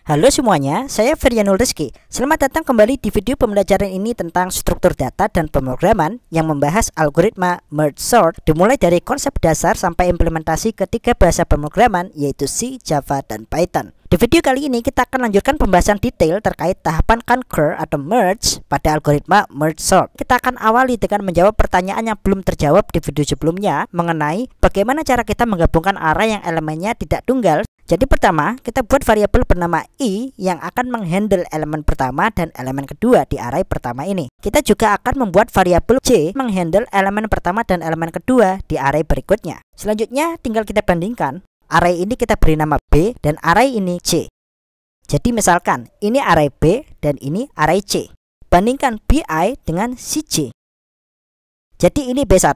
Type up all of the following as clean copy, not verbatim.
Halo semuanya, saya Feryanul Rizky. Selamat datang kembali di video pembelajaran ini tentang struktur data dan pemrograman yang membahas algoritma merge sort dimulai dari konsep dasar sampai implementasi ketiga bahasa pemrograman yaitu C, Java, dan Python. Di video kali ini kita akan lanjutkan pembahasan detail terkait tahapan concur atau merge pada algoritma merge sort. Kita akan awali dengan menjawab pertanyaan yang belum terjawab di video sebelumnya mengenai bagaimana cara kita menggabungkan array yang elemennya tidak tunggal. Jadi pertama, kita buat variabel bernama i yang akan menghandle elemen pertama dan elemen kedua di array pertama ini. Kita juga akan membuat variabel j menghandle elemen pertama dan elemen kedua di array berikutnya. Selanjutnya tinggal kita bandingkan. Array ini kita beri nama b dan array ini c. Jadi misalkan ini array b dan ini array c. Bandingkan bi dengan cj. Jadi ini b1,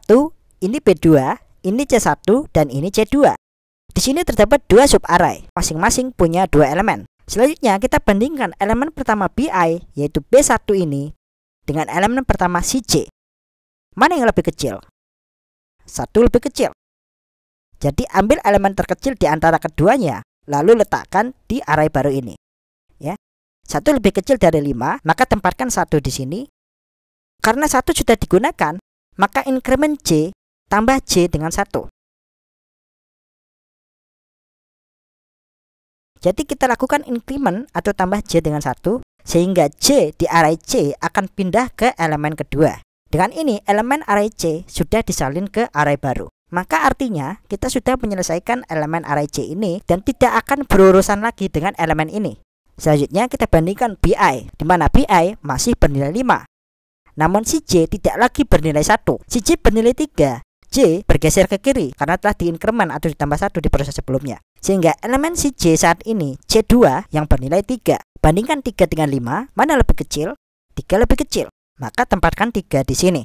ini b2, ini c1 dan ini c2. Di sini terdapat dua sub array, masing-masing punya dua elemen. Selanjutnya kita bandingkan elemen pertama bi yaitu b1 ini dengan elemen pertama cj. Mana yang lebih kecil? Satu lebih kecil. Jadi ambil elemen terkecil di antara keduanya, lalu letakkan di array baru ini. Ya, 1 lebih kecil dari 5, maka tempatkan 1 di sini. Karena 1 sudah digunakan, maka increment j tambah j dengan 1. Jadi kita lakukan increment atau tambah j dengan 1, sehingga j di array c akan pindah ke elemen kedua. Dengan ini elemen array c sudah disalin ke array baru. Maka artinya kita sudah menyelesaikan elemen array c ini dan tidak akan berurusan lagi dengan elemen ini. Selanjutnya kita bandingkan bi, di mana bi masih bernilai 5. Namun cj tidak lagi bernilai 1. Cj bernilai 3. J bergeser ke kiri karena telah diincrement atau ditambah 1 di proses sebelumnya. Sehingga elemen cj saat ini c2 yang bernilai 3. Bandingkan 3 dengan 5, mana lebih kecil? 3 lebih kecil. Maka tempatkan 3 di sini.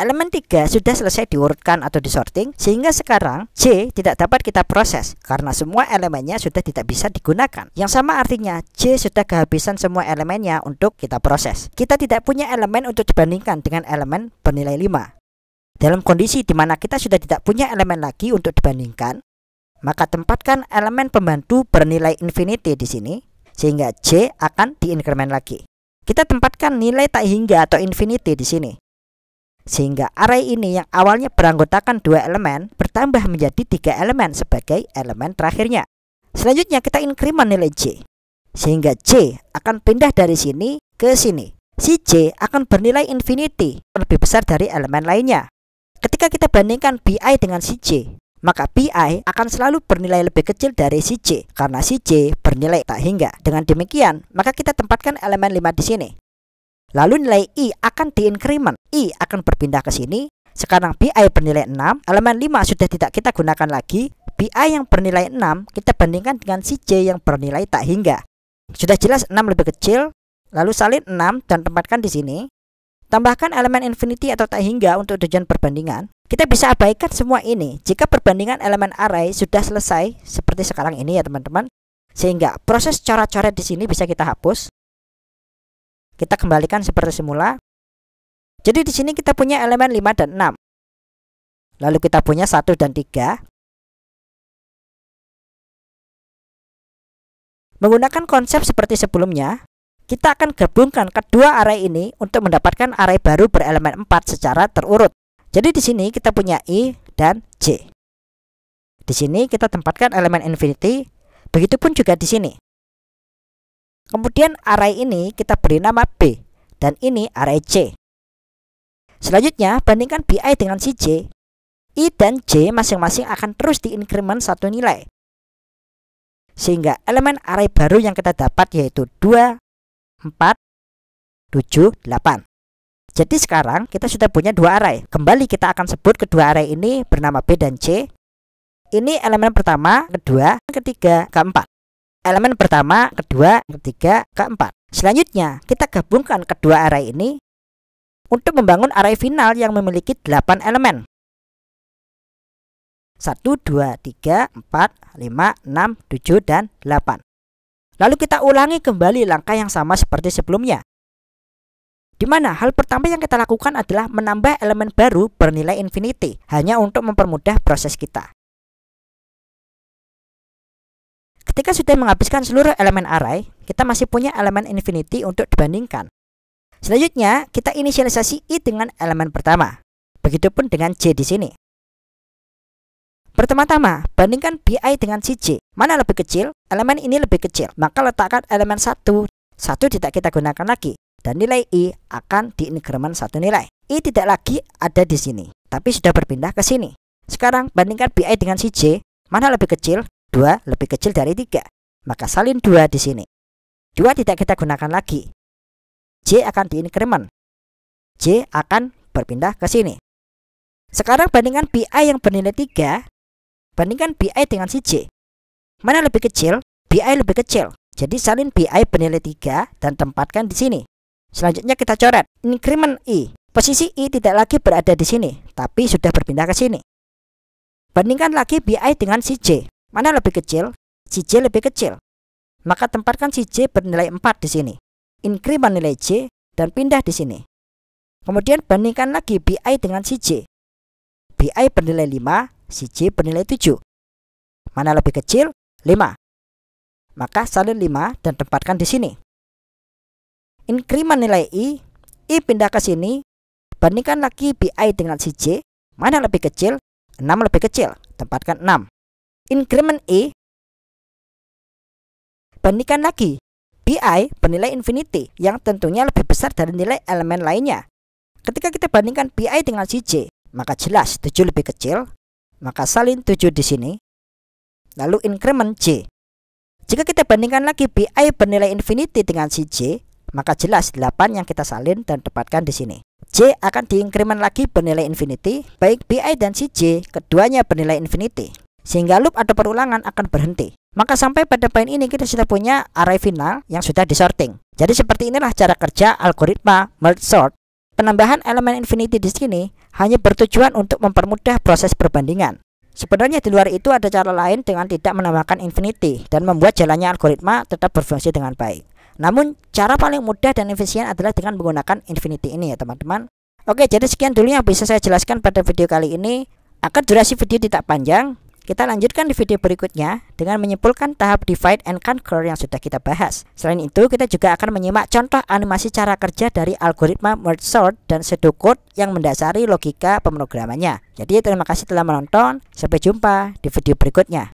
Elemen 3 sudah selesai diurutkan atau disorting, sehingga sekarang J tidak dapat kita proses karena semua elemennya sudah tidak bisa digunakan. Yang sama artinya J sudah kehabisan semua elemennya untuk kita proses. Kita tidak punya elemen untuk dibandingkan dengan elemen bernilai 5. Dalam kondisi di mana kita sudah tidak punya elemen lagi untuk dibandingkan, maka tempatkan elemen pembantu bernilai infinity di sini, sehingga J akan diincrement lagi. Kita tempatkan nilai tak hingga atau infinity di sini. Sehingga array ini yang awalnya beranggotakan 2 elemen bertambah menjadi 3 elemen sebagai elemen terakhirnya. Selanjutnya kita increment nilai j, sehingga j akan pindah dari sini ke sini. Si j akan bernilai infinity, lebih besar dari elemen lainnya. Ketika kita bandingkan bi dengan si j, maka bi akan selalu bernilai lebih kecil dari si j karena si j bernilai tak hingga. Dengan demikian, maka kita tempatkan elemen 5 di sini. Lalu nilai i akan diincrement, i akan berpindah ke sini. Sekarang bi bernilai 6, elemen 5 sudah tidak kita gunakan lagi. Bi yang bernilai 6 kita bandingkan dengan si j yang bernilai tak hingga. Sudah jelas 6 lebih kecil, lalu salin 6 dan tempatkan di sini. Tambahkan elemen infinity atau tak hingga untuk tujuan perbandingan. Kita bisa abaikan semua ini jika perbandingan elemen array sudah selesai seperti sekarang ini ya teman-teman. Sehingga proses coret-coret di sini bisa kita hapus. Kita kembalikan seperti semula. Jadi di sini kita punya elemen 5 dan 6. Lalu kita punya 1 dan 3. Menggunakan konsep seperti sebelumnya, kita akan gabungkan kedua array ini untuk mendapatkan array baru berelemen 4 secara terurut. Jadi di sini kita punya i dan j. Di sini kita tempatkan elemen infinity, begitupun juga di sini. Kemudian array ini kita beri nama B dan ini array C. Selanjutnya bandingkan bi dengan si j. I dan j masing-masing akan terus diincrement satu nilai. Sehingga elemen array baru yang kita dapat yaitu 2, 4, 7, 8. Jadi sekarang kita sudah punya 2 array. Kembali kita akan sebut kedua array ini bernama B dan C. Ini elemen pertama, kedua, ketiga, keempat. Elemen pertama, kedua, ketiga, keempat. Selanjutnya, kita gabungkan kedua array ini untuk membangun array final yang memiliki 8 elemen. 1, 2, 3, 4, 5, 6, 7, dan 8. Lalu kita ulangi kembali langkah yang sama seperti sebelumnya. Di mana hal pertama yang kita lakukan adalah menambah elemen baru bernilai infinity, hanya untuk mempermudah proses kita. Ketika sudah menghabiskan seluruh elemen array, kita masih punya elemen infinity untuk dibandingkan. Selanjutnya, kita inisialisasi I dengan elemen pertama. Begitupun dengan J di sini. Pertama-tama, bandingkan BI dengan si J. Mana lebih kecil? Elemen ini lebih kecil. Maka letakkan elemen 1. 1 tidak kita gunakan lagi. Dan nilai I akan diinkremen 1 nilai. I tidak lagi ada di sini, tapi sudah berpindah ke sini. Sekarang bandingkan BI dengan si J. Mana lebih kecil? 2 lebih kecil dari 3. Maka salin 2 di sini. 2 tidak kita gunakan lagi. J akan diinkremen. J akan berpindah ke sini. Sekarang bandingkan BI yang bernilai 3. Bandingkan BI dengan si J. Mana lebih kecil? BI lebih kecil. Jadi salin BI bernilai 3 dan tempatkan di sini. Selanjutnya kita coret inkremen I. Posisi I tidak lagi berada di sini, tapi sudah berpindah ke sini. Bandingkan lagi BI dengan si J. Mana lebih kecil? Si J lebih kecil. Maka tempatkan si J bernilai 4 di sini. Inkremen nilai J dan pindah di sini. Kemudian bandingkan lagi BI dengan si J. BI bernilai 5, si J bernilai 7. Mana lebih kecil? 5. Maka salin 5 dan tempatkan di sini. Inkremen nilai I pindah ke sini. Bandingkan lagi BI dengan si J. Mana lebih kecil? 6 lebih kecil. Tempatkan 6. Inkremen I. Bandingkan lagi BI bernilai infinity yang tentunya lebih besar dari nilai elemen lainnya. Ketika kita bandingkan BI dengan si J, maka jelas 7 lebih kecil. Maka salin 7 di sini. Lalu inkremen J. Jika kita bandingkan lagi BI bernilai infinity dengan si J, maka jelas 8 yang kita salin dan tempatkan di sini. J akan diinkremen lagi bernilai infinity, baik BI dan si J keduanya bernilai infinity, sehingga loop atau perulangan akan berhenti. Maka sampai pada poin ini kita sudah punya array final yang sudah disorting. Jadi seperti inilah cara kerja algoritma merge sort. Penambahan elemen infinity di sini hanya bertujuan untuk mempermudah proses perbandingan. Sebenarnya di luar itu ada cara lain dengan tidak menambahkan infinity dan membuat jalannya algoritma tetap berfungsi dengan baik. Namun cara paling mudah dan efisien adalah dengan menggunakan infinity ini ya teman-teman. Oke, jadi sekian dulu yang bisa saya jelaskan pada video kali ini. Agar durasi video tidak panjang, kita lanjutkan di video berikutnya dengan menyimpulkan tahap divide and conquer yang sudah kita bahas. Selain itu, kita juga akan menyimak contoh animasi cara kerja dari algoritma merge sort dan pseudocode yang mendasari logika pemrogramannya. Jadi terima kasih telah menonton. Sampai jumpa di video berikutnya.